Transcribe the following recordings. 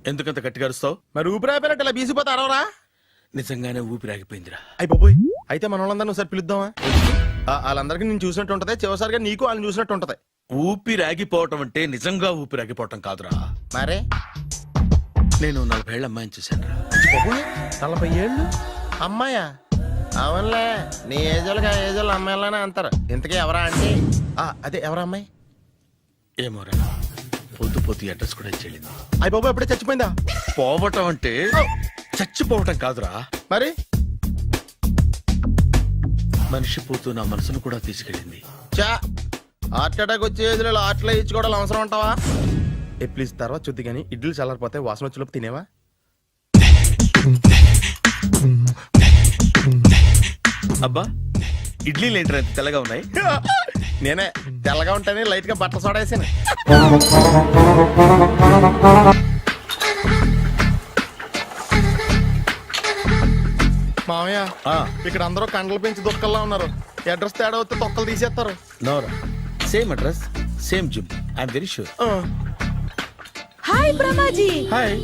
ఎందుకంత గట్టిగా అరుస్తావు? మరి ఊపిరి అయిపోయినట్టు ఇలా బీసిపోతే అరవరా? నిజంగానే ఊపిరాగిపోయిందిరా. అయిపోయి అయితే మన వాళ్ళందరినీ ఒకసారి పిలుద్దామా? వాళ్ళందరికీ నేను చూసినట్టు ఉంటది, చివరిసారిగా నీకు వాళ్ళని చూసినట్టు ఉంటది. ఊపిరాగిపోవటం అంటే నిజంగా ఊపిరాగిపోవటం కాదురా. మరే నేను 40 ఏళ్ల అమ్మాయిని చూశాను రా. 40 ఏళ్ళు అమ్మాయా? అవునులే, నీ ఏజోళ్ళకి ఆ ఏజోళ్ళు అమ్మాయిలానే అంటారు. ఇంతకీ ఎవరా అంటే? అదే ఎవరా అమ్మాయి? ఏమోరా, పొద్దు పొద్దు అడ్రస్ కూడా చెల్లింది. అయ్యి బాబు ఎప్పుడే చచ్చిపోయిందా? పోవటం అంటే చచ్చిపోవటం కాదురా, మరి మనిషి పోతూ నా మనసును కూడా తీసుకెళ్ళింది. చా, హార్ట్ అటాక్ వచ్చే ఏజ్లో హార్ట్లో ఇచ్చుకోవడం అవసరం ఉంటావా? ప్లీజ్ తర్వాత చూద్ది కానీ ఇడ్లీ చల్లారిపోతే వాసన వచ్చేలోపు తినేవా? అబ్బా, ఇడ్లీలు ఏంట్రా ఇంత తెల్లగా ఉన్నాయి? నేనే తెల్లగా ఉంటానే లైట్ గా బట్టలు సోడేసాను. మామయ్య, ఇక్కడ అందరూ కండలు పెంచి దుక్కల్లా ఉన్నారు. అడ్రస్ తేడా వస్తే తొక్కలు తీసేస్తారు. నోరా, same address same gym, I'm very sure. Hi Brahmaji. Hi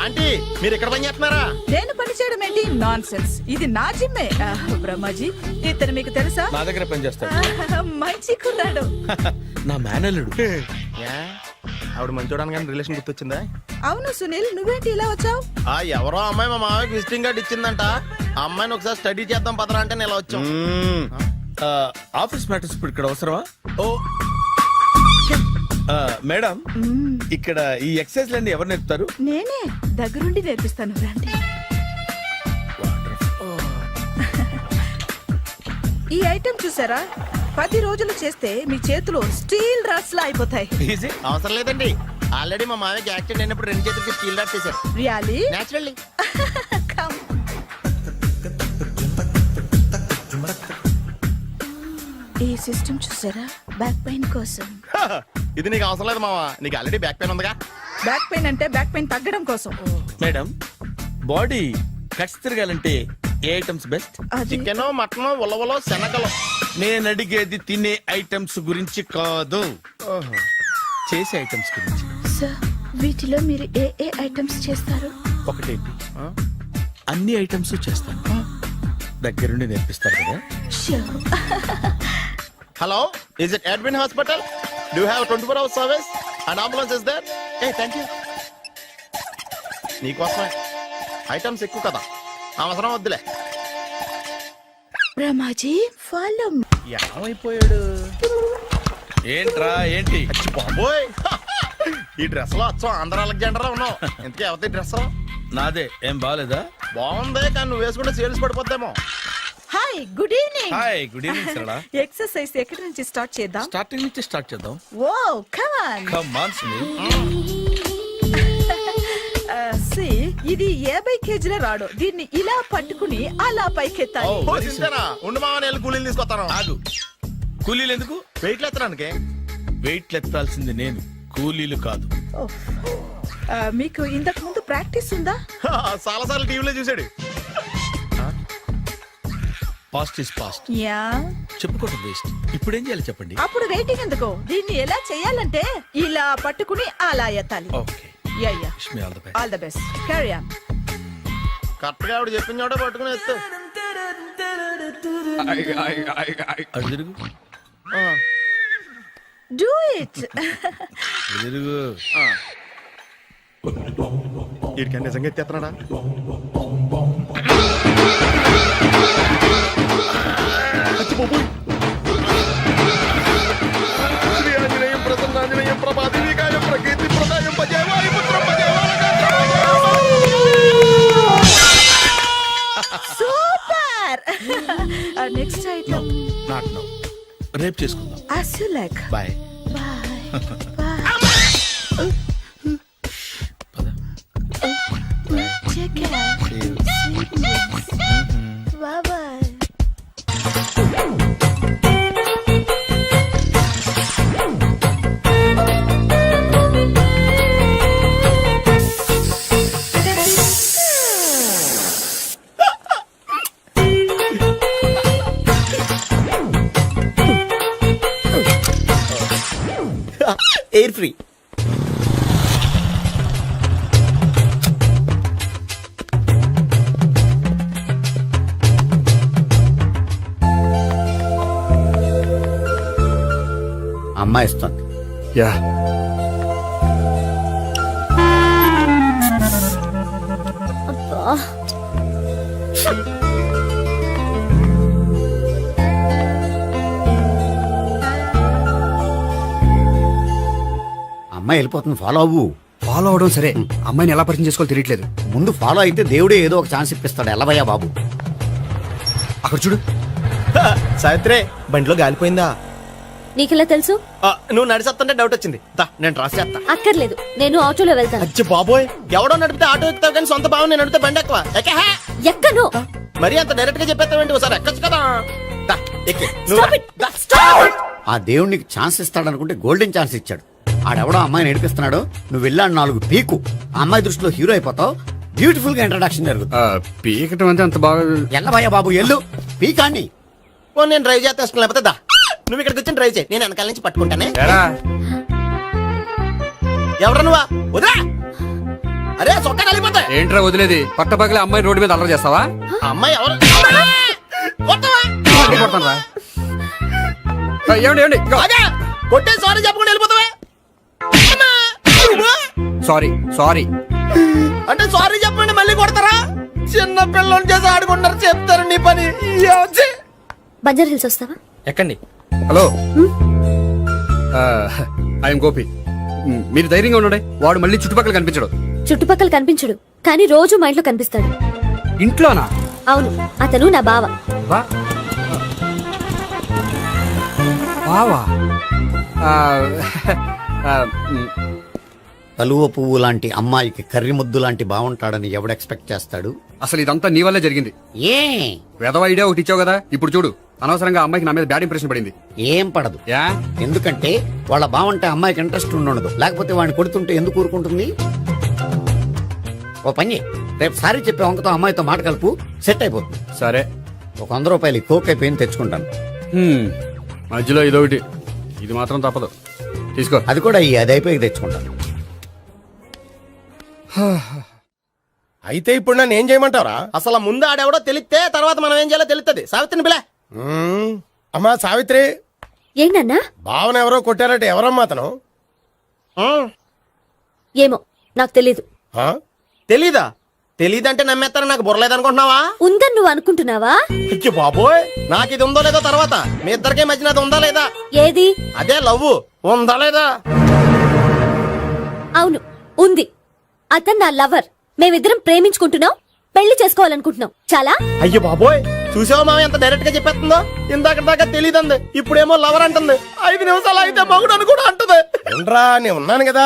aunty, మీరు ఇక్కడ పని చేస్తున్నారా? నేను పని చేయడం ఏంటి? నాన్ సెన్స్, ఇది నా జిమ్మే. బ్రహ్మాజీ, ఇతను మీకు తెలుసా? నా దగ్గర పని చేస్తాడు. మంచి కుర్రాడు. నా మేనల్లుడు. ఆవిడ మంచోడానికి కానీ రిలేషన్ గుర్తొచ్చిందా? అవును సునీల్, నువ్వేంటి ఇలా వచ్చావు? ఎవరో అమ్మాయి మా మామయ్యకి విజిటింగ్ కార్డు ఇచ్చిందంట. ఆ అమ్మాయిని ఒకసారి స్టడీ చేద్దాం పదరా అంటే నేను ఇలా వచ్చాం. ఆఫీస్ మ్యాటర్స్ ఇప్పుడు ఇక్కడ అవసరమా? ఓ మేడం, ఇక్కడ ఈ ఎక్సర్సైజ్ లన్నీ ఎవరు నేర్పుతారు? నేనే దగ్గరుండి నేర్పిస్తాను, రండి. ఈ ఐటెం చూసారా? 10 రోజులు చేస్తే మీ చేతులు స్టీల్ రాట్స్ లా అయిపోతాయి. అవసరం లేదండి, ఆల్రెడీ మా మామయ్యకి యాక్సిడెంట్ అయినప్పుడు 2 చేతులకి స్టీల్ రాట్స్ చేశారు. రియల్లీ? నేచురల్లీ. ఈ సిస్టమ్ చూసారా? బ్యాక్ పెయిన్ కోసం. ఇది నీకు అవసరం లేదు మావా, నీకు ఆల్రెడీ బ్యాక్ పెయిన్ ఉందిగా. బ్యాక్ పెయిన్ అంటే బ్యాక్ పెయిన్ తగ్గడం కోసం. మేడం, బాడీ కట్స్ తిరగాలంటే ఏ ఐటమ్స్ బెస్ట్? చికెన్, మటన్, ఉలవలో, శనగలు. నేను అడిగేది తినే ఐటమ్స్ గురించి కాదు, చేసే ఐటమ్స్ గురించి. సార్, వీటిలో మీరు ఏ ఏ ఐటమ్స్ చేస్తారు? ఒకటేంటి, అన్ని ఐటమ్స్ చేస్తాను. దగ్గరుండి నేర్పిస్తారు కదా. Hello, is it admin hospital? Do have 24 hours service and ambulance is there? Thank you. నీకోసమే ఐటమ్స్ ఎక్కువ కదా, అవసరం వద్దులే. బ్రహ్మాజీ, ఫాలో. ఏమైపోయాడు? ఏంట్రా ఏంటి? బాబోయ్, ఈ డ్రెస్ లో వచ్చాం ఆంధ్ర అలెగ్జాండర్ ఉన్నావు. ఇంతకీ ఎవరి డ్రెస్? నాదే. ఏం బాగాలేదా? బాగుంది, కానీ నువ్వు వేసుకుంటే సేల్స్ పడిపోద్దేమో. Hi, good evening. Hi, good evening Sarala. Exercise ఎక్కడి నుంచి స్టార్ట్ చేద్దాం? స్టార్టింగ్ నుంచి స్టార్ట్ చేద్దాం. Oh come on. Come on Sunil. ఇది 50 కేజీల రాడు. దీన్ని ఇలా పట్టుకుని అలా పైకెత్తాలి. ఉండు మామ, నేను కూలీలు తీసుకొస్తాను. ఆగు, కూలీలు ఎందుకు? వెయిట్లు ఎత్తడానికి. వెయిట్లు ఎత్తాల్సింది నేను, కూలీలు కాదు. మీకు ఇంతకు ముందు ప్రాక్టీస్ ఉందా? చాలా సార్లు టీవీలో చూసాడు. Past is past. యా, చెప్పుకోవడం వేస్ట్. ఇప్పుడు ఏం చేయాలి చెప్పండి. అప్పుడు వెయిటింగ్ ఎందుకు? దీన్ని ఎలా చేయాలంటే ఇలా పట్టుకుని అలా ఎత్తాలి. Okay, ya ya, wish me all the best. All the best. Carry on. Correct గా ఆవిడ చెప్పిన చోట పట్టుకుని ఎత్తు. అటు తిరుగు. Do it. తిరుగు. వీడికి నిజంగా ఎత్తేస్తున్నాడా? శ్రీ ఆంజనేయం ప్రసన్నాంజనేయం ప్రభాదేవికాయం ప్రకీర్తి ప్రదాయం భజేవాయి పుత్రం super. Next item not now, రేపు చేసుకుందాం. as you like. Bye. Bye. Take care. Sweet dreams. Bye bye. Air free. అమ్మాయి ఇస్తుంది. యా అమ్మాయి వెళ్ళిపోతుంది, ఫాలో అవ్వు. ఫాలో అవడం సరే, అమ్మాయిని ఎలా పరిచయం చేసుకోవాలో తెలియట్లేదు. ముందు ఫాలో అయితే దేవుడే ఏదో ఒక ఛాన్స్ ఇప్పిస్తాడు. ఎలవయ్యా బాబు. అక్కడ చూడు. సావిత్రి బండిలో గాలిపోయిందా? నీకెలా తెలుసు? నువ్వు నడిచేస్తుంటే డౌట్ వచ్చింది. దా, నేను రాసేస్తా. అక్కర్లేదు, నేను ఆటోలో వెళ్తాను. అచ్చి బాబోయ్, ఎవడో నడిపితే ఆటో ఎక్కుతావు కానీ సొంత భావం నేను నడిపితే బండి ఎక్కువ. ఎక్కహే. ఎక్కను. మరి అంత డైరెక్ట్ గా చెప్పేస్తావేంటి? ఒకసారి ఎక్కొచ్చు కదా. దా, ఎక్కే. నువ్వు Stop రా. it. దా. ఆ దేవుడు నీకు ఛాన్స్ ఇస్తాడనుకుంటే గోల్డెన్ ఛాన్స్ ఇచ్చాడు. ఆడెవడో అమ్మాయిని నడిపిస్తున్నాడు, నువ్వు వెళ్ళాడు 4 పీకు. ఆ అమ్మాయి దృష్టిలో హీరో అయిపోతావు. బ్యూటిఫుల్ గా ఇంట్రడక్షన్ జరుగుతుంది. పీకటం అంటే అంత బాగా. ఎల్లవయ్యా బాబు, ఎల్లు పీకాన్ని. ఓ, నేను డ్రైవ్ చేస్తాను. లేకపోతే దా, నువ్వు ఇక్కడికి వచ్చి డ్రైవ్ చేయి, నేను వెనకాల నుంచి పట్టుకుంటానే. ఎరా, ఎవరు నువ్వా? వదిలా. అరే చొక్కా కలిగిపోతా. ఏంట్రా వదిలేది? పట్టపగలే అమ్మాయి రోడ్డు మీద అల్లరి చేస్తావా? ఆ అమ్మాయి ఎవరు? కొట్టవా? కొడతాను రా. ఏమండి ఏమండి, అదే, కొట్టే సారీ చెప్పకుండా వెళ్ళిపోతావా? Sorry sorry. అంటే సారీ చెప్పండి మళ్ళీ కొడతారా? చిన్న పిల్లలు చేసి ఆడుకుంటారు, చెప్తారు నీ పని. బంజారా హిల్స్ వస్తావా? ఎక్కండి. Hello, I'm Gopi. మీరు ధైర్యంగా ఉండండి. వాడు మళ్ళీ చుట్టుపక్కల కనిపించడు. చుట్టుపక్కల కనిపించడు, కానీ రోజు మా ఇంట్లో కనిపిస్తాడు. ఇంట్లోనా? అవును, అతను నా బావ. వా వావా. కలువ పువ్వు లాంటి అమ్మాయికి కర్రి ముద్దు లాంటి బాగుంటాడని ఎవడు ఎక్స్పెక్ట్ చేస్తాడు? అసలు ఇదంతా నీ వల్లే జరిగింది. ఏ వెధవ ఐడియా ఒకటి ఇచ్చావు కదా, ఇప్పుడు చూడు. అనవసరంగా అమ్మాయికి నా మీద బ్యాడ్ ఇంప్రెషన్ పడింది. ఏం పడదు. యా, ఎందుకంటే వాళ్ళ బాగుంటే అమ్మాయికి ఇంట్రెస్ట్ ఉండదు. లేకపోతే వాడిని కొడుతుంటే ఎందుకు ఊరుకుంటుంది? ఓ పని, రేపు సారీ చెప్పే వంకతో అమ్మాయితో మాట కలుపు, సెట్ అయిపోతుంది. సరే. ఒక 100 రూపాయలు కోక్ అయిపోయింది, తెచ్చుకుంటాను. మధ్యలో ఇదొకటి, ఇది మాత్రం తప్పదు. తీసుకో. అది కూడా అది అయిపోయి తెచ్చుకుంటాను. అయితే ఇప్పుడు నన్ను ఏం చేయమంటావరా? అసలు ముందు ఆడెవడో తెలిస్తే తర్వాత మనం ఏం చేయాలో తెలుస్తుంది. సావిత్రిని పిల్ల. అమ్మా సావిత్రి, ఏంటన్నా? భావన ఎవరో కొట్టారట. ఎవరమ్మా అతను? ఏమో, నాకు తెలీదు. ఆ? తెలీదా? తెలీదంటే నమ్మేస్తారని నాకు బుర్రలేదనుకుంటున్నావా? ఉందని నువ్వు అనుకుంటున్నావా? అయ్యో బాబోయ్, నాకు ఇది ఉందో లేదో తర్వాత. మీ ఇద్దరికే మధ్యన అది ఉందా లేదా? ఏది? అదే లవ్ ఉందా లేదా? అవును, ఉంది. అతను నా లవర్. మేమిద్దరం ప్రేమించుకుంటున్నాం, పెళ్లి చేసుకోవాలనుకుంటున్నాం. చాలా. అయ్యో బాబోయ్, చూసావా మామ ఎంత డైరెక్ట్ గా చెప్పేస్తుందో? ఇందాక దాకా తెలియదండి, ఇప్పుడేమో లవర్ అంటుంది. 5 నిమిషాలు అయితే మగుడు అని కూడా అంటుంది. ఏంట్రా, నేను ఉన్నాను కదా.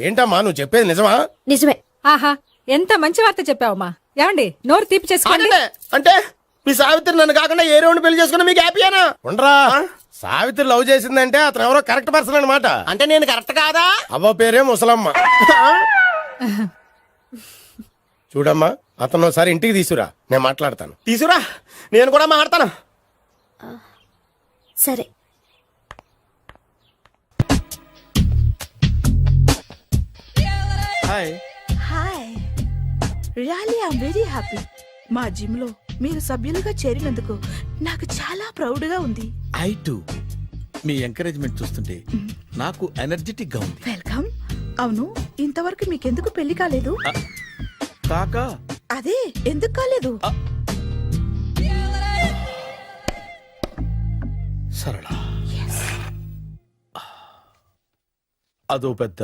ఏంటమ్మా నువ్వు చెప్పేది నిజమా? నిజమే. ఆహా, ఎంత మంచి వార్త చెప్పావమ్మా. ఏమండి, నోరు తీపి చేసుకోండి. అంటే మీ సావిత్రి నన్ను కాకుండా ఏ రౌండ్ పెళ్లి చేసుకున్నా మీకు హ్యాపీయేనా? ఉండరా, సావిత్రి లవ్ చేసిందంటే అతను ఎవరో కరెక్ట్ పర్సన్ అనమాట. అంటే నేను కరెక్ట్ కాదా? అవ్వ పేరే ముసలమ్మ. చూడమ్మా, అతను ఒకసారి ఇంటికి తీసుకురా, నేను మాట్లాడతాను. తీసురా, నేను కూడా మాట్లాడతాను. సరే. Hi. Hi, really I'm very happy. మా జిమ్ లో మీరు సభ్యులుగా చేరినందుకు నాకు చాలా ప్రౌడ్ గా ఉంది. I to. మీ ఎంకరేజ్మెంట్ చూస్తుంటే నాకు ఎనర్జెటిక్ గా ఉంది. వెల్కమ్. అవును, ఇంతవరకు మీకెందుకు పెళ్లి కాలేదు? కాకా అదే, ఎందుకు కాలేదు? సరళ, అదో పెద్ద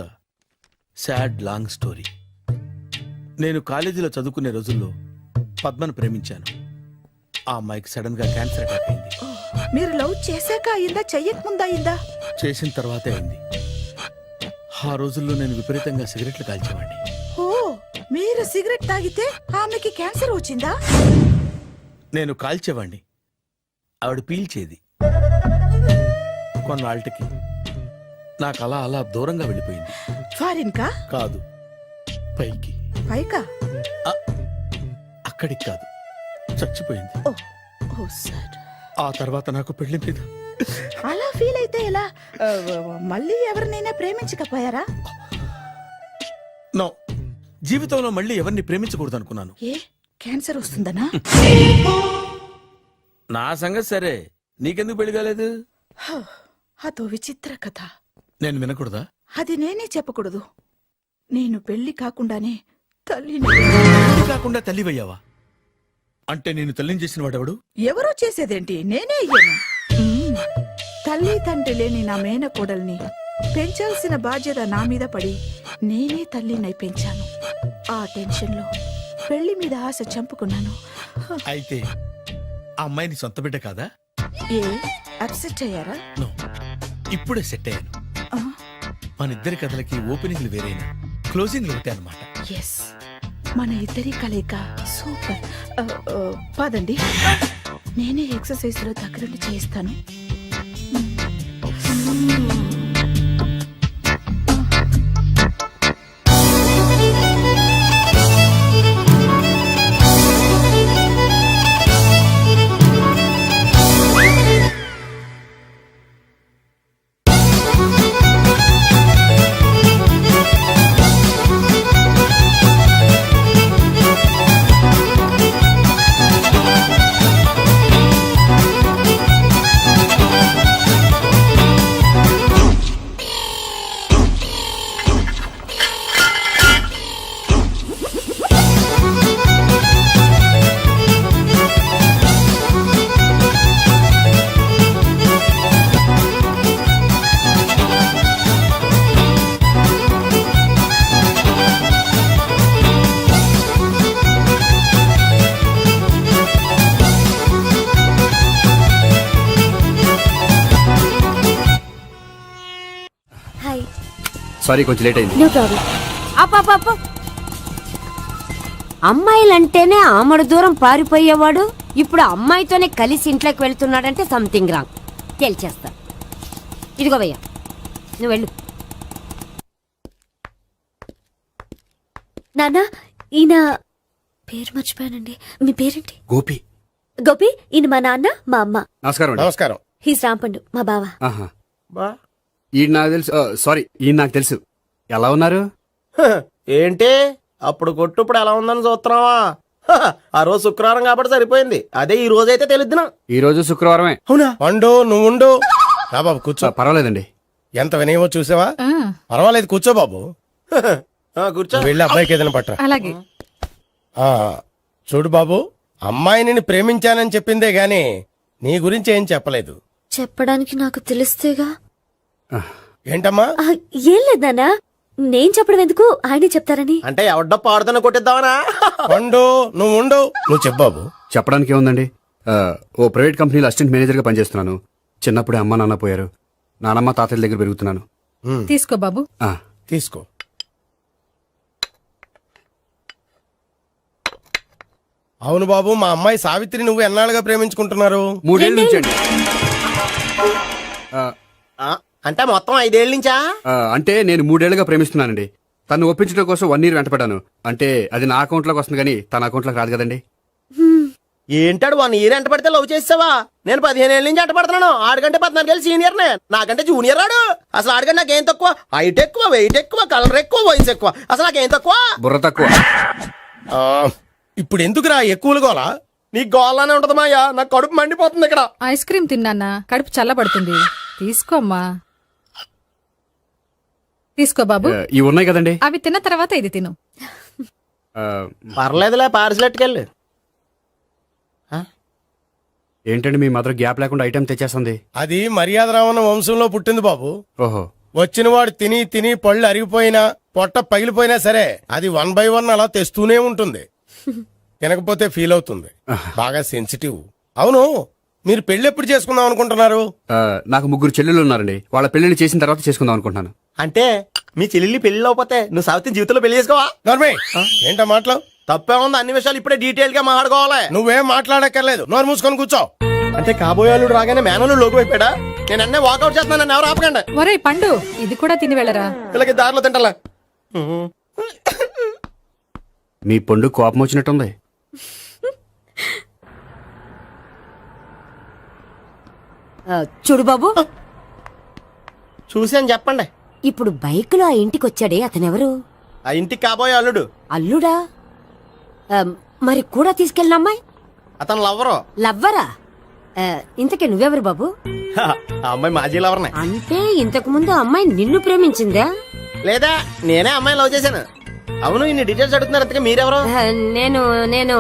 సాడ్ లాంగ్ స్టోరీ. నేను కాలేజీలో చదువుకునే రోజుల్లో పద్మను ప్రేమించాను. ఆ అమ్మాయికి సడన్ గా క్యాన్సర్ అటాక్ అయింది. మీరు లవ్ చేశాక అయిందా, చెయ్యక ముందా అయిందా? చేసిన తర్వాతే అయింది. ఆ రోజుల్లో నేను విపరీతంగా సిగరెట్లు కాల్చేవాడిని. ఓ, మీరు సిగరెట్ తాగితే ఆమెకి క్యాన్సర్ వచ్చిందా? నేను కాల్చేవాణ్ణి, ఆవిడ పీల్చేది. కొన్నాళ్ళకి నాకు అలా అలా దూరంగా వెళ్ళిపోయింది. ఫారిన్ కా? కాదు, పైకి. పైకా? అక్కడికి కాదు, చచ్చిపోయింది. ఓ, ఓ సార్. ఆ తర్వాత నాకు పెళ్లి మీద అలా ఫీల్ అయితే ఎలా? మళ్ళీ ఎవరినైనా ప్రేమించకపోయారా? నో, జీవితంలో మళ్ళీ ఎవరిని ప్రేమించకూడదు అనుకున్నాను. ఏ, క్యాన్సర్ వస్తుందనా? నా సంగతి సరే, నీకెందుకు పెళ్లి కాలేదు? అదో విచిత్ర కథ. నేను వినకూడదా? అది నేనే చెప్పకూడదు. నేను పెళ్లి కాకుండానే తల్లిని. పెళ్లి కాకుండా తల్లివయ్యావా? అంటే నేను తల్లిని చేసిన వాడెవడు? ఎవరో చేసేదేంటి, నేనే అయ్యాను. తల్లి తండ్రి లేని నా మేనకోడల్ని పెంచాల్సిన బాధ్యత నా మీద పడి నేనే తల్లినై పెంచాను. ఆ టెన్షన్లో పెళ్లి మీద ఆశ చంపుకున్నాను. అయితే ఆ అమ్మాయిని సొంత బిడ్డ కాదా? ఏ అప్సెట్ అయ్యారా? నో, ఇప్పుడే సెట్ అయ్యాను. ఆ, మన ఇద్దరి కథలకి ఓపెనింగ్లు వేరైనా క్లోజింగ్లు ఒకటే అనమాట. ఎస్, మన ఇద్దరి కలయిక సూపర్. పదండి, నేనే ఎక్సర్సైజ్ లో దగ్గరుండి చేయిస్తాను. హాయ్. సారీ కొంచెం లేట్ అయింది. No problem. అప్ప అమ్మాయిలంటేనే ఆమడు దూరం పారిపోయేవాడు ఇప్పుడు అమ్మాయితోనే కలిసి ఇంట్లోకి వెళ్తున్నాడంటే సంథింగ్ రాంగ్ తేల్చేస్తా. ఇదిగో భయ్యా, నువ్వు వెళ్ళు. నాన్న, ఈయన పేరు మర్చిపోయానండి. మీ పేరేంటి? గోపి. గోపి, ఈయన మా నాన్న, మా అమ్మ. నమస్కారం అండి. నమస్కారం. హీస్ రాంపండు, మా బావ. ఆహా. బా ఈయన నాకు తెలుసు. సారీ, ఈయన నాకు తెలుసు. ఎలా ఉన్నారు? హ, ఏంటి అప్పుడు కొట్టు ఇప్పుడు ఎలా ఉందని చూస్తున్నావా? హ, ఆ రోజు శుక్రవారం కాబట్టి సరిపోయింది. అదే ఈ రోజు అయితే తెలియదునా. ఈ రోజు శుక్రవారమే. అవునా? పండు నువ్వు ఉండు. రా బాబు కూర్చో. పర్వాలేదండి. ఎంత వినయమో చూసావా? ఆ, పర్వాలేదు, కూర్చో బాబు. కూర్చో. నువ్వు వెళ్ళి అబ్బాయికి ఏదైనా పట్టరా. అలాగే. ఆ, చూడు బాబు, అమ్మాయి నిన్ను ప్రేమించానని చెప్పిందే గాని నీ గురించి ఏం చెప్పలేదు. చెప్పడానికి నాకు తెలిస్తేగా. ఏంటమ్మా? ఆ, ఏం లేదు నాన్న, నేను చెప్పడం ఎందుకు, ఆయనే చెప్తారని. అంటే ఎవడ్డో పాడుతున్నా కొట్టిద్దామనా? పండు నువ్వు ఉండు. నువ్వు చెప్పు బాబు. చెప్పడానికి ఏముందండి? ఓ ప్రైవేట్ కంపెనీలో అసిస్టెంట్ మేనేజర్గా పనిచేస్తున్నాను. చిన్నప్పుడే అమ్మ నాన్న పోయారు. నానమ్మ తాతయ్య దగ్గర పెరుగుతున్నాను. తీసుకో బాబు. ఆ, తీసుకో. అవును బాబు, మా అమ్మాయి సావిత్రి నువ్వు ఎన్నాళ్ళుగా ప్రేమించుకుంటున్నారు? 3 ఏళ్ళ నుంచి అండి. ఆ, అంటే మొత్తం 5 ఏళ్ళ నుంచా? అంటే నేను 3 ఏళ్ళుగా ప్రేమిస్తున్నానండి. తను ఒప్పించడం కోసం 1 year వెంటపడ్డాను. అంటే అది నా అకౌంట్లోకి వస్తుంది కానీ తన అకౌంట్లోకి రాదు కదండి. ఏంటాడు 1 year ఎంట పడితే లవ్ చేసావా? నేను 15 ఏళ్ళ నుంచి ఎంట పడుతున్నాను. ఆడికంటే 14 ఏళ్ళు సీనియర్ నే, నాకంటే జూనియర్ ఆడు. అసలు ఆడికంటే నాకేం తక్కువ? హైట్ ఎక్కువ, వెయిట్ ఎక్కువ, కలర్ ఎక్కువ, వయసు ఎక్కువ. అసలు నాకేం తక్కువ? బుర్ర తక్కువ. ఆ, ఇప్పుడు ఎందుకురా ఎక్కువలు గోలా? నీకు గోళ్ళనే ఉంటది మాయా, నాకు కడుపు మండిపోతుంది ఇక్కడ. ఐస్ క్రీమ్ తిన్నానా, కడుపు చల్లబడుతుంది. తీసుకోమ్మా. తీసుకో బాబు. ఇవి ఉన్నాయి కదండి. అవి తిన్న తర్వాత ఇది తిను. ఆ, పర్లేదులే, పార్సిలెట్కెళ్ళి. ఏంటండి మీ మదర్ గ్యాప్ లేకుండా ఐటెం తెచ్చేస్తుంది? అది మర్యాద రావణ వంశంలో పుట్టింది బాబు. ఓహో. వచ్చినవాడు తిని తిని పళ్ళు అరిగిపోయినా పొట్ట పగిలిపోయినా సరే అది 1 by 1 అలా తెస్తూనే ఉంటుంది. తినకపోతే ఫీల్ అవుతుంది. బాగా సెన్సిటివ్. అవును, మీరు పెళ్లి ఎప్పుడు చేసుకుందాం అనుకుంటున్నారు? నాకు 3 చెల్లెళ్ళు ఉన్నారండి. వాళ్ళ పెళ్లిని చేసిన తర్వాత చేసుకుందాం అనుకుంటున్నాను. అంటే మీ చెల్లెల్ని పెళ్లి అవ్వకపోతే నువ్వు సావిత్రి జీవితంలో పెళ్లి చేసుకోవా? నోర్మే, ఏంటో మాటలు? తప్పే ఉంది, అన్ని విషయాలు ఇప్పుడే డీటెయిల్ గా మాట్లాడుకోవాలి. నువ్వేం మాట్లాడక్కర్లేదు, నోరు మూసుకొని కూర్చో. అంటే కాబోయేవాళ్ళు రాగానే మేనలు లోకి అయిపోయాడా? నేను అన్నీ వాకౌట్ చేస్తున్నాను, నన్ను ఎవరు ఆపకండి. ఒరేయ్ పండు, ఇది కూడా తిని వెళ్ళరా. ఇలాగే దారిలో తింటలా. మీ పండు కోపం వచ్చినట్టుంది. చూడు బాబు, చూసి అని చెప్పండి. ఇప్పుడు బైక్ లో ఆ ఇంటికి వచ్చాడే అతనెవరు? ఆ ఇంటికి కాబోయే అల్లుడు. అల్లుడా? మరి కూడా తీసుకెళ్ళిన అమ్మాయి అతను లవ్వరు. లవ్వరా? ఇంతకీ నువ్వెవరు బాబు? ఆ అమ్మాయి మాజీ లవర్నే. అంటే ఇంతకు ముందు అమ్మాయి నిన్ను ప్రేమించిందా? లేదా నేనే అమ్మాయిని లవ్ చేశాను. అవును, ఇన్ని డీటెయిల్స్ అడుగుతున్నారు. అంతగా మీరెవరు? నేను నేను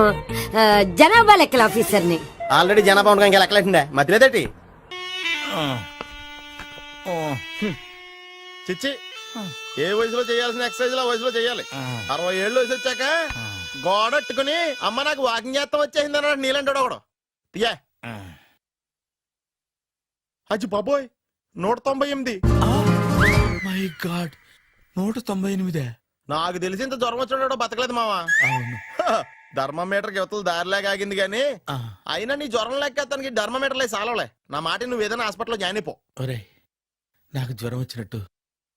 జనాభా లెక్కల ఆఫీసర్ని. ఆల్రెడీ జనాభా ఉండగా ఇంకా లెక్కలేటండే మధ్యలేదటి. చిచ్చి, ఏ వయసులో చేయాల్సిన ఎక్సర్సైజ్ ఆ వయసులో చేయాలి. 60 ఏళ్ళు వయసు వచ్చాక గోడట్టుకుని అమ్మ నాకు వాకింగ్ చేస్తాం వచ్చేసింది అన్నాడు నీలంటాడు ఒకడు. యా అజ్జి బాబోయ్, 198. My God, 198. నాకు తెలిసి ఇంత జ్వరం వచ్చాడు బతకలేదు మావా. అవును. ధర్మమీటర్ యువతలు దారిలాగా ఆగింది గానీ ఆ, అయినా నీ జ్వరం లెక్క అతనికి ధర్మమీటర్లే సాలవలే. నా మాట నువ్వు ఏదైనా హాస్పిటల్లో జాయిన్ అయిపో. ఒరేయ్, నాకు జ్వరం వచ్చినట్టు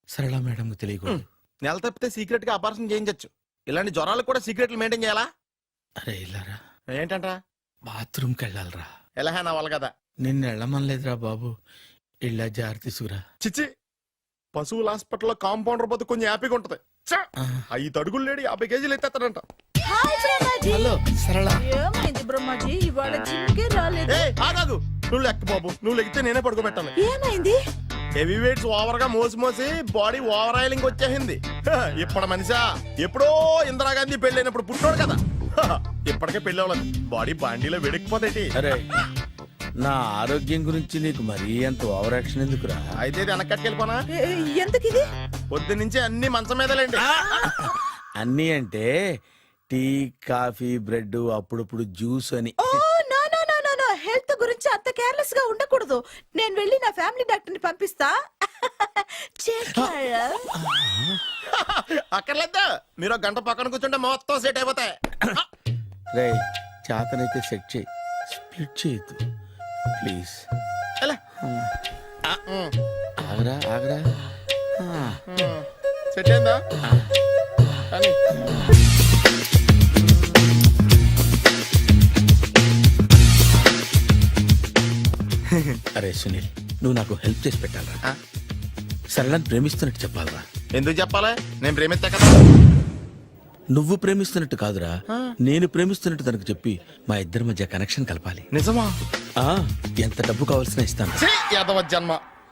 సరళ మేడంకు తెలియకూడదు. నెల తప్పితే సీక్రెట్ గా ఆపరేషన్ చేయించచ్చు. ఇలాంటి జ్వరాలకు కూడా సీక్రెట్లు మెయింటైన్ చేయాలా? అరే ఇల్లారా, ఏంటంటరా? బాత్రూమ్కి వెళ్ళాలరా. ఎలా నా వాళ్ళ కదా. నిన్ను వెళ్ళమనలేదురా బాబు. ఇళ్ళ జారి తీసుకురా. చిచ్చి, పశువుల హాస్పిటల్లో కాంపౌండర్ బతు కొంచెం హ్యాపీగా ఉంటది. చ్చ! 5 అడుగులు లేడి 50 కేజీలు ఎత్తేస్తాడంట. హాయ్ బ్రహ్మాజీ. హలో సరళ. ఏమైంది బ్రహ్మాజీ, ఇవాళ జిమ్కే రాలేదు? ఏ ఆగాగు, నువ్వు లెక్క బాబు. నువ్వు లెక్కితే నేనే పడుకోబెట్టాను. ఏమైంది? హెవీ వెయిట్స్ ఓవర్ గా మోసి మోసి బాడీ ఓవర్ ఆయిలింగ్ వచ్చేసింది. ఇప్పుడు మనిషా ఎప్పుడో ఇందిరాగాంధీ పెళ్ళైనప్పుడు పుట్టాడు కదా. ఇప్పటికే పెళ్ళి అవ్వలేదు. బాడీ బాండీలో వెడికిపోతాయి. అరే, నా ఆరోగ్యం గురించి నీకు మరీ అంత ఓవర్ యాక్షన్ ఎందుకురా? అయితే ఇది వెనకట్టుకెళ్ళిపోనా? ఎందుకు ఇది? పొద్దు నుంచి అన్ని మంచం మీదలేండి. అన్నీ అంటే టీ, కాఫీ, బ్రెడ్, అప్పుడప్పుడు జ్యూస్ అని. Oh no no no no no, health గురించి అంత కేర్లెస్ గా ఉండకూడదు. నేను వెళ్ళి నా ఫ్యామిలీ డాక్టర్ ని పంపిస్తా. చేస్తారా? అక్కర్లేద్దా, మీరు ఒక గంట పక్కన కూర్చుంటే మొత్తం సెట్ అయిపోతాయి. రే, చేతనైతే సెట్ చేయి, స్ప్లిట్ చేయొద్దు ప్లీజ్. ఎలా? ఆగరా ఆగరా. సెట్ అయిందా? కానీ అరే సునీల్, నువ్వు నాకు హెల్ప్ చేసి పెట్టాలరా. సరళని ప్రేమిస్తున్నట్టు చెప్పాలరా. ఎందుకు చెప్పాలి? నేను ప్రేమిస్తా కదా. నువ్వు ప్రేమిస్తున్నట్టు కాదురా, నేను ప్రేమిస్తున్నట్టు తనకు చెప్పి మా ఇద్దరి మధ్య కనెక్షన్ కలపాలి. నిజమా? ఆ, ఎంత డబ్బు కావాల్సిన ఇస్తాను. ఛీ, యాదవ జన్మ.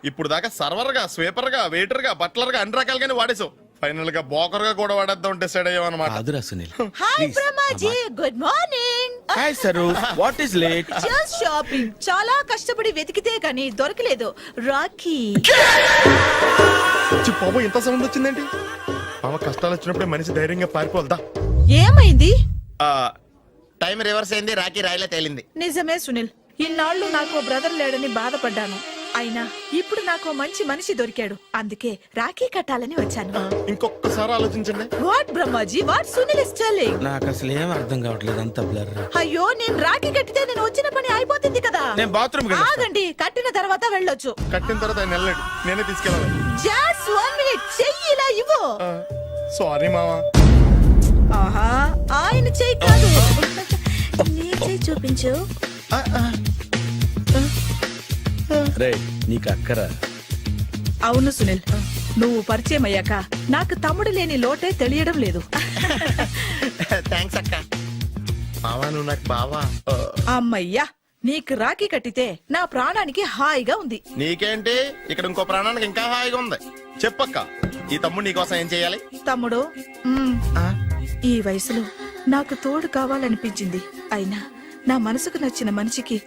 ఇప్పుడు దాకా సర్వర్ గా, స్వీపర్ గా, వెయిటర్ గా, బట్లర్ గా అన్ని రకాలుగానే వాడేసావు. ఫైనల్ గా బోకర్ గా కూడా వాడేద్దాం డిసైడ్ అయ్యామన్నమాట. కాదురా Sunil. Hi Brahmaji, good morning. Hi sir, what is late? Just shopping. చాలా కష్టపడి వెతికితే కానీ దొరకలేదు. రాఖీ. బాబు ఇంత సౌండ్ వచ్చిందేంటి? మామ కష్టాలు వచ్చినప్పుడే మనిషి ధైర్యంగా పారిపోవద్దా. ఏమైంది? టైం రివర్స్ అయింది, రాఖీ రాయిలా తేలింది. నిజమే సునీల్, ఇన్నాళ్ళు నాకు బ్రదర్ లేడని బాధపడ్డాను. అయినా ఇప్పుడు నాకు మంచి మనిషి దొరికాడు. అందుకే రాఖీ కట్టాలని వచ్చాను. ఇంకొకసారి ఆలోచించండి. What Brahmaji, what Sunil is telling? నాకు అసలు ఏం అర్థం కావట్లేదు, అంత బ్లర్. అయ్యో, నేను రాఖీ కట్టితే నేను వచ్చిన పని అయిపోతుంది కదా. నేను బాత్రూమ్ ఆగండి, కట్టిన తర్వాత వెళ్ళొచ్చు. కట్టిన తర్వాత ఆయన వెళ్ళండి, నేనే తీసుకెళ్ళాలి. జస్ట్ 1 మినిట్, చెయ్యి ఇలా ఇవ్వు. సారీ మామా. ఆహా, ఆయన చెయ్యి కాదు, నీ చెయ్యి చూపించు. రే, నీకు అక్కరా? అవును సునీల్, నువ్వు పరిచయం అయ్యాక నాకు తమ్ముడు లేని లోటే తెలియడం లేదు. థ్యాంక్స్ అక్క. మావా నువ్వు నాకు బావా. అమ్మయ్యా, నీకు రాఖీ కట్టితే నా ప్రాణానికి హాయిగా ఉంది. నీకేంటి, ఇక్కడ ఇంకో ప్రాణానికి ఇంకా హాయిగా ఉంది. చెప్పక్క, ఈ తమ్ముడు నీకోసం ఏం చేయాలి? తమ్ముడు, ఈ వయసులో నాకు తోడు కావాలనిపించింది. అయినా నా మనసుకు నచ్చిన మనిషికి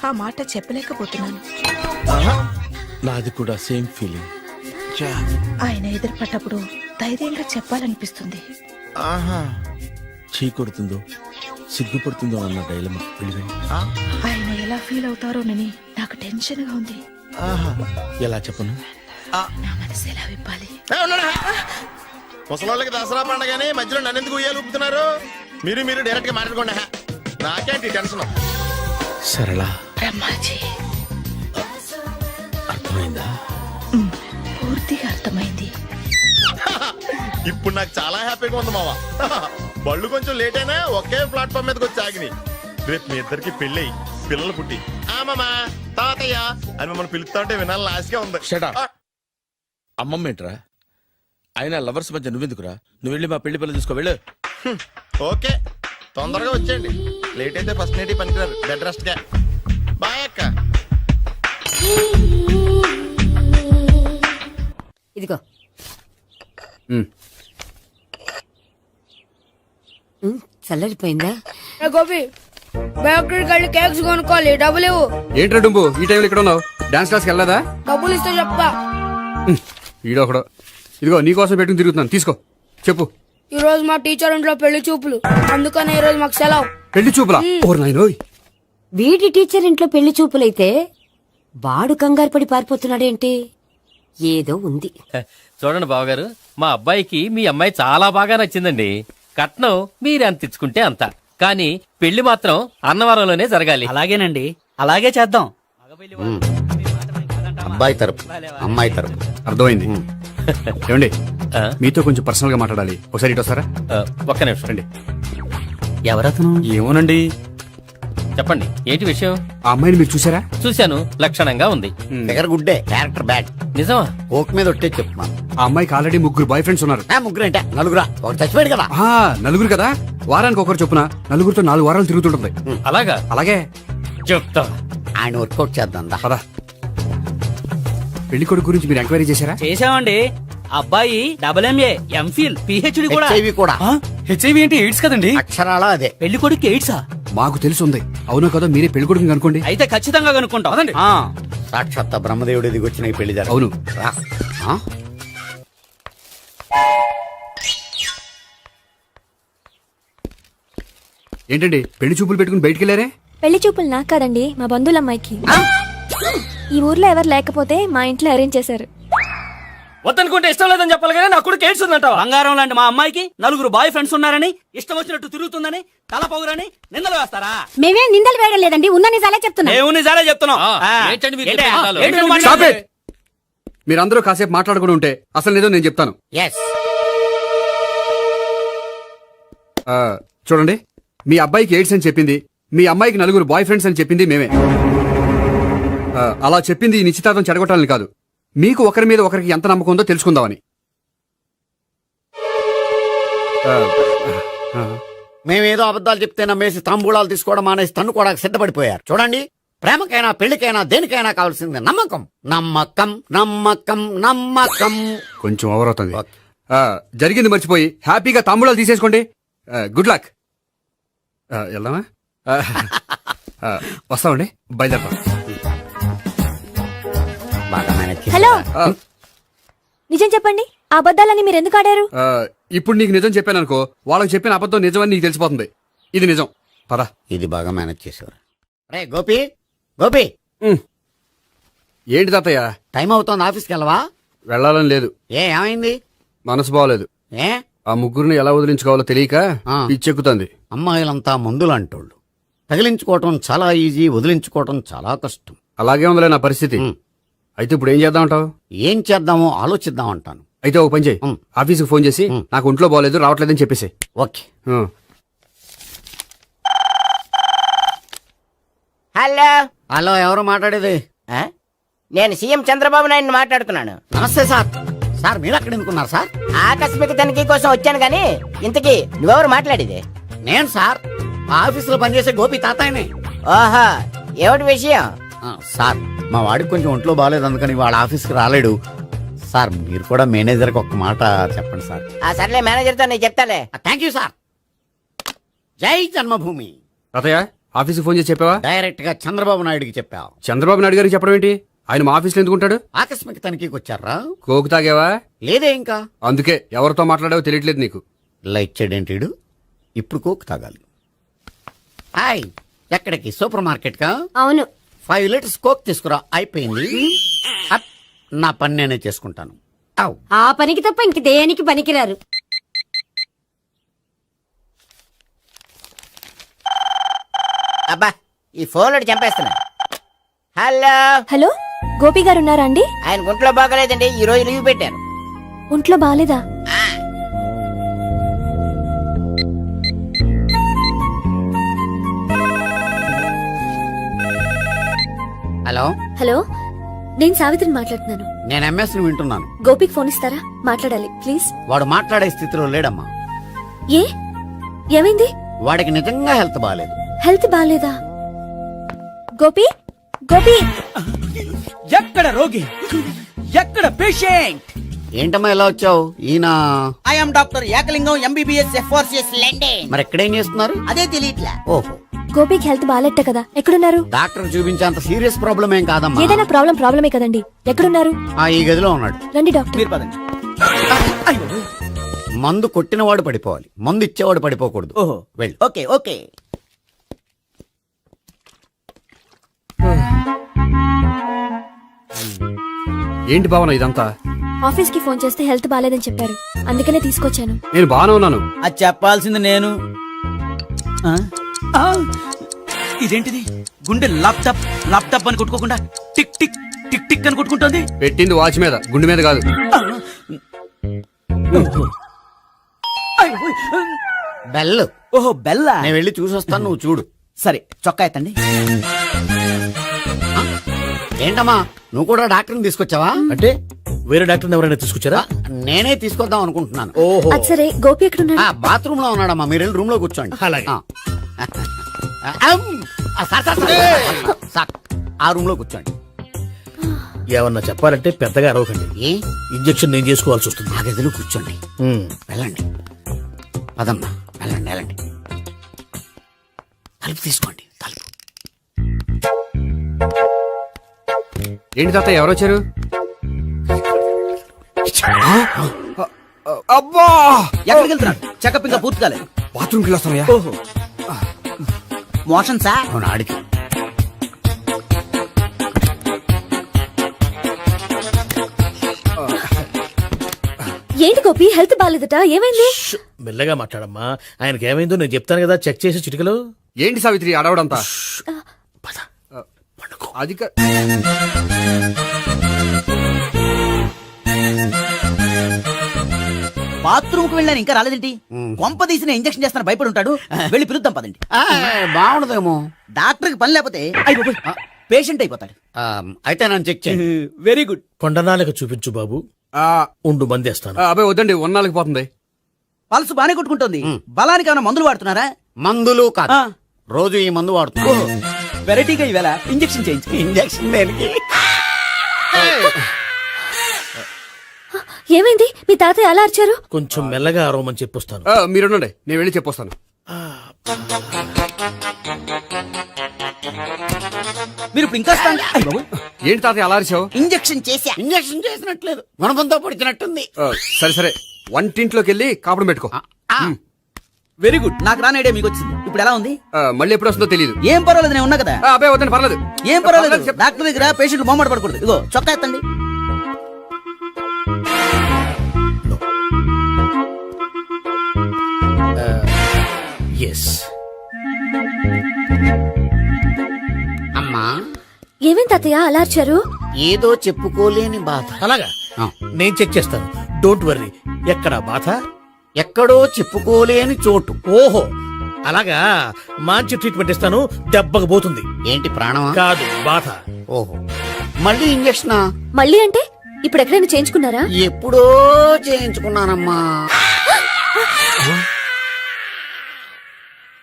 ఆ మాట చెప్పలేకపోతున్నాను. నాది కూడా సేమ్ ఫీలింగ్. ఆయన ఎదురుపడ్డప్పుడు ధైర్యంగా చెప్పాలనిపిస్తుంది. చీకొడుతుందో సిగ్గుపడుతుందో అన్న డైలమా. ఆయన ఎలా ఫీల్ అవుతారోనని నాకు టెన్షన్ గా ఉంది. ఎలా చెప్పను? నా మనసు ఎలా విప్పాలి? ముసలోళ్ళకి దసరా పండగని మధ్యలో నన్ను ఎందుకు ఉయ్యాలు ఊపుతున్నారు? మీరు డైరెక్ట్ గా మాట్లాడుకోండి. నాకేంటి టెన్షన్? సరళ, బ్రహ్మాజీ, అర్థమైందా? పూర్తిగా అర్థమైంది. ఇప్పుడు నాకు చాలా హ్యాపీగా ఉంది మావా. బళ్ళు కొంచెం లేట్ అయినా ఒకే ప్లాట్ఫామ్ మీదకి వచ్చి ఆగినాయి. రేపు మీ ఇద్దరికి పెళ్ళి పిల్లలు పుట్టి మామా తాతయ్య అని మమ్మల్ని పిలుస్తా ఉంటే వినాలని ఆశగా ఉంది. Shut up. అమ్మమ్మ ఏంట్రా? అయినా లవర్స్ మధ్య నువ్వెందుకురా? నువ్వు వెళ్ళి మా పెళ్లి పిల్లలు తీసుకో, వెళ్ళు. ఓకే, తొందరగా వచ్చేయండి. లేట్ అయితే ఫస్ట్ నైట్ పనికిరారు. బెడ్ రెస్ట్ గా. బాయ్ అక్క. ఇదిగో ఉమ్. చల్లరిపోయిందా? గోపి బేకరీకి వెళ్ళి కేక్స్ కొనుక్కోవాలి, డబ్బులు ఇవ్వు. ఏంట్రా డుంబు ఈ టైంలో ఇక్కడ ఉన్నావు? డాన్స్ క్లాస్కి వెళ్ళదా? డబ్బులు ఇస్తే చెప్తా. ఈడొకడు. ఇదిగో నీకోసం పెట్టుకుని తిరుగుతున్నాను, తీసుకో. చెప్పు. ఈ రోజు మా టీచర్ ఇంట్లో పెళ్లి చూపులు, అందుకనే ఈ రోజు మాకు సెలవు. పెళ్లి చూపులా? ఓర్ నాయనోయ్. వీడి టీచర్ ఇంట్లో పెళ్లి చూపులైతే వాడు కంగారు పడి పారిపోతున్నాడేంటి? ఏదో ఉంది. చూడండి బావగారు, మా అబ్బాయికి మీ అమ్మాయి చాలా బాగా నచ్చిందండి. కట్నం మీరు ఎంత ఇచ్చుకుంటే అంత, కానీ పెళ్లి మాత్రం అన్నవరంలోనే జరగాలి. అలాగేనండి, అలాగే చేద్దాం. అబ్బాయి తరపు అమ్మాయి తరపు. అర్థమైంది. ఏమండి ఆ? మీతో కొంచెం పర్సనల్ గా మాట్లాడాలి, ఒకసారి ఇటు వస్తారా? ఒక్క నిమిషం రండి. ఎవరతను? ఏమోనండి. చెప్పండి, ఏంటి విషయం? ఆ అమ్మాయిని మీరు చూసారా? చూశాను, లక్షణంగా ఉంది. ఫిగర్ గుడ్డే, క్యారెక్టర్ బ్యాడ్. నిజమా? కోక్ మీద ఒట్టే చెప్తున్నాను. ఆ అమ్మాయికి ఆల్రెడీ 3 బాయ్ ఫ్రెండ్స్ ఉన్నారు. ముగ్గురు అంటే నలుగురా, ఒకటి చచ్చిపోయాడు కదా. ఆ, నలుగురు కదా, వారానికి ఒకరు చొప్పున నలుగురితో 4 వారాలు తిరుగుతుంటుంది. అలాగా? అలాగే. చెప్తా. ఆయన వర్కౌట్ చేద్దాం దా. పదా. పెళ్లి కొడుకు గురించి మీరు ఎంక్వైరీ చేశారా? చేసామండి. అబ్బాయి MA, MPhil, PhD కూడా. HIV కూడా. హెచ్ఐవి అంటే ఎయిడ్స్ కదండి. అక్షరాలా అదే. పెళ్లి కొడుకు ఎయిడ్సా? మాకు తెలిసి ఉంది. అవునో కదా, మీరే పెళ్లి కొడుకుని అనుకోండి. అయితే ఖచ్చితంగా కనుక్కుంటాం. సాక్షాత్ బ్రహ్మదేవుడి దిగి వచ్చిన ఈ పెళ్లి జరగదు. అవును. రా. ఆ? ఏంటండి పెళ్లి చూపులు పెట్టుకుని బయటికి వెళ్ళారే? పెళ్లి చూపులు నాకు కాదండి, మా బంధువుల అమ్మాయికి. ఈ ఊర్లో ఎవరు లేకపోతే మా ఇంట్లో అరేంజ్ చేశారు. వద్దనుకుంటే ఇష్టం లేదని చెప్పాలి కానీ నా కొడుకు ఎయిడ్స్ ఉందంట. బంగారం లాంటి మా అమ్మాయికి 4 బాయ్ ఫ్రెండ్స్ ఉన్నారని, ఇష్టం వచ్చినట్టు తిరుగుతుందని, తల పౌరని నిందలు వేస్తారా? మేమేం నిందలు వేయడం లేదండి, ఉన్న నిజాలే చెప్తున్నా. మేము నిజాలే చెప్తున్నాం. ఏంటండి మీరు ఏంటి? చెప్పే నిజాలు? ఏంటి నువ్వు Stop మాట్లాడేది? it! మీరందరూ కాసేపు మాట్లాడుకుని ఉంటే అసలు లేదో నేను చెప్తాను. Yes. ఆ, చూడండి, మీ అబ్బాయికి ఎయిడ్స్ అని చెప్పింది, మీ అమ్మాయికి 4 బాయ్ ఫ్రెండ్స్ అని చెప్పింది మేమే. అలా చెప్పింది ఈ నిశ్చితార్థం చెడగొట్టాలని కాదు, మీకు ఒకరి మీద ఒకరికి ఎంత నమ్మకం ఉందో తెలుసుకుందామని. ఆ, ఆ, మేమేదో అబద్ధాలు చెప్తే నమ్మేసి తాంబూలాలు తీసుకోవడం మానేసి తన్నుకోవడానికి సిద్ధపడిపోయారు. చూడండి, ప్రేమకైనా పెళ్లికైనా దేనికైనా కావాల్సింది నమ్మకం. నమ్మకం నమ్మకం నమ్మకం. కొంచెం ఓవర్ అవుతుంది. జరిగింది మర్చిపోయి హ్యాపీగా తాంబూలాలు తీసేసుకోండి. Good luck. వెళ్దామా? వస్తామండి, బయలుదేరతాం. బాగా మేనేజ్ చేశారు. హలో, నిజం చెప్పండి, ఆ అబద్ధాలని మీరు ఎందుకు ఆడారు? ఇప్పుడు నీకు నిజం చెప్పాను అనుకో, వాళ్ళకి చెప్పిన అబద్ధం నిజమని నీకు తెలిసిపోతుంది. ఇది నిజం. పద. ఇది బాగా మేనేజ్ చేసేవారు. రే గోపి, గోపి, ఏంటి తాతయ్య? టైం అవుతోంది, ఆఫీస్కి వెళ్ళవా? వెళ్ళాలని లేదు. ఏమైంది? మనసు బాగోలేదు. ఏ ఆ ముగ్గురిని ఎలా వదిలించుకోవాలో తెలియక ఆ. పిచ్చెక్కుతుంది. అమ్మాయిలంతా మందులాంటోళ్ళు. తగిలించుకోవటం చాలా ఈజీ, వదిలించుకోవటం చాలా కష్టం. అలాగే ఉందిలే నా పరిస్థితి. అయితే ఇప్పుడు ఏం చేద్దామంటావు? ఏం చేద్దామో ఆలోచిద్దాం అంటాను. అయితే ఒక పని చేయి, ఆఫీస్కి ఫోన్ చేసి నాకు ఒంట్లో బాగోలేదు రావట్లేదని చెప్పేసి. ఓకే. హలో, హలో, ఎవరు మాట్లాడేది? నేను సీఎం చంద్రబాబు నాయుడు మాట్లాడుతున్నాను. నమస్తే సార్. సార్ మీరు అక్కడ ఎందుకున్నారు సార్? ఆకస్మిక తనిఖీ కోసం వచ్చాను గానీ ఇంతకీ నువ్వెవరు మాట్లాడేది? నేను సార్, మా ఆఫీసులో పనిచేసే గోపి తాతాయనే. ఓహో, ఏమిటి విషయం? సార్, మా వాడికి కొంచెం ఒంట్లో బాగాలేదు, అందుకని వాళ్ళ ఆఫీస్కి రాలేడు. సార్, మీరు కూడా మేనేజర్కి ఒక మాట చెప్పండి సార్. సర్లే, మేనేజర్తో నేను చెప్తాలే. Thank you sir. జై జన్మభూమి. తాతయ్య, ఆఫీస్కి ఫోన్ చేసి చెప్పావా? డైరెక్ట్ గా చంద్రబాబు నాయుడుకి చెప్పావు. చంద్రబాబు నాయుడు గారికి చెప్పడం ఏంటి? ఆయన మా ఆఫీస్లో ఎందుకుంటాడు? ఆకస్మిక తనిఖీకి వచ్చారా? కోకు తాగావా? లేదే ఇంకా. అందుకే ఎవరితో మాట్లాడావో తెలియట్లేదు నీకు. లైట్ చేయడేంటిడు? ఇప్పుడు కోక్ తాగాలి. హాయ్, ఎక్కడికి? సూపర్ మార్కెట్ కా? అవును. 5 లీటర్స్ కోక్ తీసుకురా. అయిపోయింది. అప్, నా పని నేనే చేసుకుంటాను. ఔ. ఆ పనికి తప్ప ఇంక దేనికి పనికిరారు. అబ్బా, ఈ ఫోన్ లో చంపేస్తున్నా. హలో హలో, గోపి గారు ఉన్నారా అండి? ఆయన గుంట్లో బాగలేదండి, ఈ రోజు లీవ్ పెట్టారు. ఒంట్లో బాలేదా? హలో, హలో, నేను సావిత్రిని మాట్లాడుతున్నాను. నేను ఎంఎస్ ని వింటున్నాను. గోపికి ఫోన్ ఇస్తారా? మాట్లాడాలి ప్లీజ్. వాడు మాట్లాడే స్థితిలో లేడమ్మా. ఏ, ఏమైంది? వాడికి నిజంగా హెల్త్ బాగాలేదు. హెల్త్ బాలేదా? గోపి, గోపి ఎక్కడ రోగి ఎక్కడ పేషెంట్? ఏంటమ్మా ఎలా వచ్చావు? ఈయన I'm doctor Ekalingam MBBS FRCS London. మరి ఎక్కడేం చేస్తున్నారు? అదే తెలియట్లే. ఓహో, గోపికి హెల్త్ బాగాలెట్ట కదా, ఎక్కడున్నారు? డాక్టర్ చూపించేంత సీరియస్ ప్రాబ్లం ఏం కాదమ్మా. ఏదైనా ప్రాబ్లమే కదండి. ఎక్కడున్నారు? ఈ గదిలో ఉన్నాడు. రండి డాక్టర్. మీరు పదండి. మందు కొట్టినవాడు పడిపోవాలి, మందు ఇచ్చేవాడు పడిపోకూడదు. ఓహో, వెళ్ళు. Okay okay. ఏంటి భావన ఇదంతా? ఆఫీస్ కి ఫోన్ చేస్తే హెల్త్ బాగాలేదని చెప్పారు, అందుకనే తీసుకొచ్చాను. నేను బాగానే ఉన్నాను. అది చెప్పాల్సింది నేను. ఇదేంటిది? గుండె లాప్టాప్ లాప్టాప్ అని కొట్టుకోకుండా టిక్ టిక్ టిక్ టిక్ అని కొట్టుకుంటుంది. పెట్టింది వాచ్ మీద, గుండె మీద కాదు. బెల్. ఓహో, బెల్లా. నేను వెళ్ళి చూసొస్తాను, నువ్వు చూడు. సరే, చొక్కా ఎత్తండి. ఏంటమ్మా, నువ్వు కూడా డాక్టర్ని తీసుకొచ్చావా? అంటే వేరే డాక్టర్ ఎవరైనా తీసుకొచ్చారా? నేనే తీసుకొద్దాం అనుకుంటున్నాను. ఓహో, అది సరే, గోపి ఎక్కడున్నాడు? బాత్రూమ్ లో ఉన్నాడమ్మా, మీరు వెళ్ళి రూమ్ లో కూర్చోండి. అలాగే. సార్, ఆ రూమ్ లో కూర్చోండి. ఏమన్నా చెప్పాలంటే పెద్దగా అరవకండి. ఏ ఇంజెక్షన్ నేను చేసుకోవాల్సి వస్తుంది. ఆ గదిలో కూర్చోండి. వెళ్ళండి, పదమ్మా, వెళ్ళండి వెళ్ళండి. తలుపు తీసుకోండి, తలుపు. ఏంటి తాత, ఎవరు వచ్చారు? అబ్బా, ఎక్కడికి వెళ్తున్నాడు? చెకప్ ఇంకా పూర్తి కాలేదు. బాత్రూమ్కి వెళ్ళొస్తానయ్యా. ఓహో, మోషన్ సార్. అవును, ఆడికి. ఏంటి గోపి, హెల్త్ బాగాలేదట, ఏమైంది? మెల్లగా మాట్లాడమ్మా. ఆయనకి ఏమైందో నేను చెప్తాను కదా, చెక్ చేసి చిటికలు. ఏంటి సావిత్రి అడవడంతా? అది బాత్రూమ్ కు వెళ్ళాను, ఇంకా రాలేదేంటి? కొంప తీసిన ఇంజెక్షన్ చేస్తాను భయపడి ఉంటాడు. వెళ్ళి పిలుద్దాం పదండి. బాగుండదేమో. డాక్టర్ కి పని లేకపోతే పేషెంట్ అయిపోతాడు. అయితే నన్ను చెక్ చేయండి. Very good. కొండనాలకు చూపించు బాబు. ఉండు, మందేస్తాను. అబ్బాయి వద్దండి, ఉన్నాళ్ళకి పోతుంది. పల్సు బానే కొట్టుకుంటుంది. బలానికి ఏమైనా మందులు వాడుతున్నారా? మందులు కాదు, రోజు ఈ మందు వాడుతున్నా. వెరైటీగా ఈవేళ ఇంజెక్షన్ చేయించు. ఇంజెక్షన్ దేనికి? ఏమైంది? మీ తాతయ్య అలా అరిచారు? కొంచెం మెల్లగా అరవమని చెప్పొస్తాను. మీరుండండి, నేను వెళ్ళి చెప్పొస్తాను. మీరు ఇప్పుడు ఇంకా ఏంటి తాతయ్య అలా అరిచావు? ఇంజెక్షన్ చేసా. ఇంజెక్షన్ చేసినట్లేదు, గుణపంతో పొడిచినట్టుంది. సరే సరే, వంటింట్లోకి వెళ్ళి కాపుడు పెట్టుకో. Very good. నాకు రాని ఐడియా మీకు వచ్చింది. ఇప్పుడు ఎలా ఉంది? మళ్ళీ ఎప్పుడు వస్తుందో తెలియదు. ఏం పర్వాలేదు, నేను ఉన్నా కదా. అబ్బాయి వద్దండి, పర్లేదు. ఏం పర్వాలేదు. డాక్టర్ దగ్గర పేషెంట్లు మొహమాట పడకూడదు. ఇగో చొక్కా ఎత్తండి. అమ్మా, ఏమైంది తాతయ్య అలా అరిచారు? ఏదో చెప్పుకోలేని బాధ. అలాగా, నేను చెక్ చేస్తాను. Don't worry. ఎక్కడ బాధ? ఎక్కడో చెప్పుకోలేని చోటు. ఓహో, అలాగా. మంచి ట్రీట్మెంట్ ఇస్తాను, దెబ్బకు పోతుంది. ఏంటి, ప్రాణమా? కాదు, బాధ. ఓహో, మళ్ళీ ఇంజక్షనా? మళ్ళీ అంటే ఇప్పుడు ఎక్కడైనా చేయించుకున్నారా? ఎప్పుడో చేయించుకున్నానమ్మా.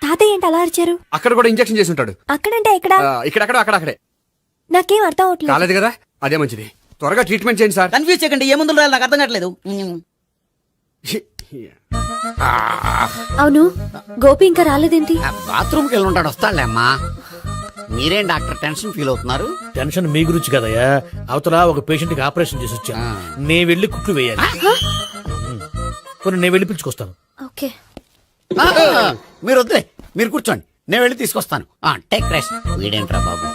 తాతయ్య ఏంటి అలా అరిచారు? అక్కడ కూడా ఇంజెక్షన్ చేసి ఉంటాడు. అక్కడంటే ఎక్కడ? ఇక్కడక్కడ అక్కడే. నాకేం అర్థం అవట్లేదు. కాలేదు కదా, అదే మంచిది. త్వరగా ట్రీట్మెంట్ చేయండి సార్. కన్ఫ్యూజ్ చేయకండి. ఏ మందులు రాయాలి నాకు అర్థం కావట్లేదు. అవును, గోపి ఇంకా రాలేదేంటి? బాత్రూమ్కి వెళ్ళి ఉంటాడు, వస్తాడులే అమ్మా. మీరేం డాక్టర్ టెన్షన్ ఫీల్ అవుతున్నారు? టెన్షన్ మీ గురించి కదయ్యా. అవతల ఒక పేషెంట్ కి ఆపరేషన్ చేసి వచ్చా. నే వెళ్ళి కుట్లు వేయాలి. కొన్ని నేను వెళ్ళి పిలుచుకొస్తాను. ఓకే. మీరు వద్దులే, మీరు కూర్చోండి, నేను వెళ్ళి తీసుకొస్తాను. Take rest. వీడేంట్రా బాబు,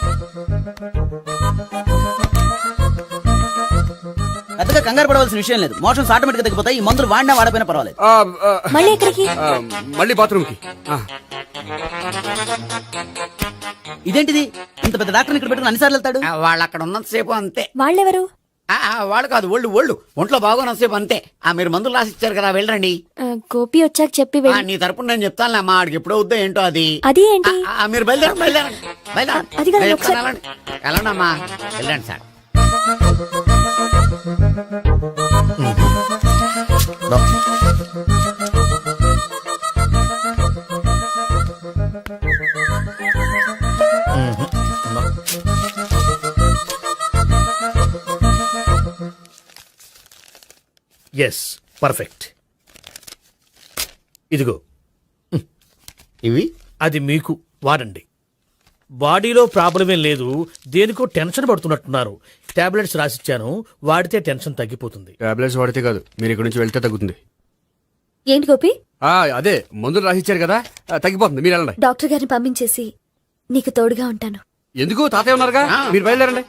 పెద్దగా కంగారు పడవలసిన విషయం లేదు. మోషన్స్ ఆటోమేటిక్ తగ్గిపోతాయి. ఈ మందులు వాడినా వాడపోయినా పర్వాలేదు. మళ్ళీ ఎక్కడికి? మళ్ళీ బాత్రూమ్కి. ఇదేంటిది? ఇంత పెద్ద డాక్టర్ ఇక్కడ పెట్టుకుని అన్నిసార్లు వెళ్తాడు? వాళ్ళు అక్కడ ఉన్నంతసేపు అంతే. వాళ్ళెవరు? వాళ్ళు కాదు, ఒళ్ళు ఒంట్లో బాగోనంతసేపు అంతే. మీరు మందులు రాసి ఇచ్చారు కదా, వెళ్ళండి. గోపి వచ్చాక చెప్పి నీ తరపున నేను చెప్తానులే అమ్మా, ఆడికి ఎప్పుడు అవుద్దో ఏంటో అది. అది ఏంటి? మీరు బయలుదేరండి. అది కాదు, ఒకసారి- వెళ్ళండి అమ్మా, వెళ్ళండి సార్. Yes perfect. ఇదిగో ఇవి అది మీకు వాడండి. బాడీలో ప్రాబ్లం ఏం లేదు, దేనికో టెన్షన్ పడుతున్నట్టున్నారు. టాబ్లెట్స్ రాసిచ్చాను, వాడితే టెన్షన్ తగ్గిపోతుంది. టాబ్లెట్స్ వాడితే కాదు, మీరు ఇక్కడ నుంచి వెళ్తే తగ్గుతుంది. ఏంటి గోపి? అదే మందులు రాసిచ్చారు కదా, తగ్గిపోతుంది. మీరు వెళ్ళండి. డాక్టర్ గారిని పంపించేసి నీకు తోడుగా ఉంటాను. ఎందుకు తాతయ్య ఉన్నారుగా, మీరు బయలుదేరండి.